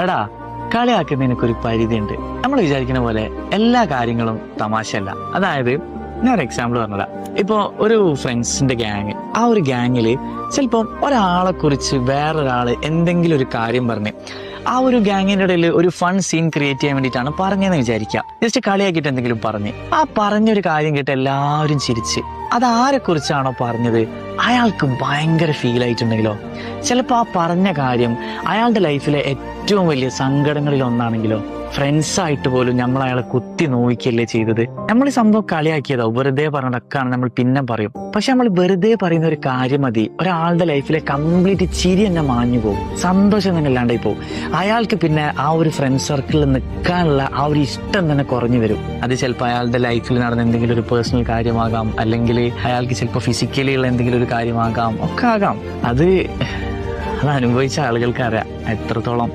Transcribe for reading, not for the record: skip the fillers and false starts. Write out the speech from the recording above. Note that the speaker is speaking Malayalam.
എടാ, കളിയാക്കുന്നതിനൊരു പരിധിയുണ്ട്. നമ്മൾ വിചാരിക്കുന്ന പോലെ എല്ലാ കാര്യങ്ങളും തമാശയല്ല. അതായത് ഞാൻ ഒരു എക്സാമ്പിൾ പറഞ്ഞതാ. ഇപ്പൊ ഒരു ഫ്രണ്ട്സിന്റെ ഗ്യാങ്, ആ ഒരു ഗ്യാങ്ങില് ചിലപ്പം ഒരാളെ കുറിച്ച് വേറൊരാള് എന്തെങ്കിലും ഒരു കാര്യം പറഞ്ഞ് ആ ഒരു ഗ്യാങ്ങിന്റെ ഇടയിൽ ഒരു ഫൺ സീൻ ക്രിയേറ്റ് ചെയ്യാൻ വേണ്ടിയിട്ടാണ് പറഞ്ഞതെന്ന് വിചാരിക്കുക. ജസ്റ്റ് കളിയാക്കിയിട്ട് എന്തെങ്കിലും പറഞ്ഞ് ആ പറഞ്ഞൊരു കാര്യം കേട്ട് എല്ലാവരും ചിരിച്ച് അതാരെ കുറിച്ചാണോ പറഞ്ഞത് അയാൾക്ക് ഭയങ്കര ഫീൽ ആയിട്ടുണ്ടെങ്കിലോ, ചിലപ്പോൾ ആ പറഞ്ഞ കാര്യം അയാളുടെ ലൈഫിലെ ഏറ്റവും വലിയ സങ്കടങ്ങളിൽ ഒന്നാണെങ്കിലോ, ഫ്രണ്ട്സായിട്ട് പോലും നമ്മൾ അയാളെ കുത്തി നോവിക്കല്ലേ ചെയ്തത്. നമ്മൾ ഈ സംഭവം കളിയാക്കിയതോ വെറുതെ പറഞ്ഞതൊക്കെയാണ് നമ്മൾ പിന്നെ പറയും. പക്ഷെ നമ്മൾ വെറുതെ പറയുന്ന ഒരു കാര്യം മതി ഒരാളുടെ ലൈഫിലെ കംപ്ലീറ്റ് ചിരി തന്നെ മാഞ്ഞു പോകും, സന്തോഷം തന്നെ ഇല്ലാണ്ടായി പോകും. അയാൾക്ക് പിന്നെ ആ ഒരു ഫ്രണ്ട് സർക്കിളിൽ നിൽക്കാനുള്ള ആ ഒരു ഇഷ്ടം തന്നെ കുറഞ്ഞു വരും. അത് ചിലപ്പോൾ അയാളുടെ ലൈഫിൽ നടന്ന എന്തെങ്കിലും ഒരു പേഴ്സണൽ കാര്യമാകാം, അല്ലെങ്കിൽ അയാൾക്ക് ചിലപ്പോൾ ഫിസിക്കലി ഉള്ള എന്തെങ്കിലും ഒരു കാര്യമാകാം, ഒക്കെ ആകാം. അത് അനുഭവിച്ച ആളുകൾക്ക് അറിയാം എത്രത്തോളം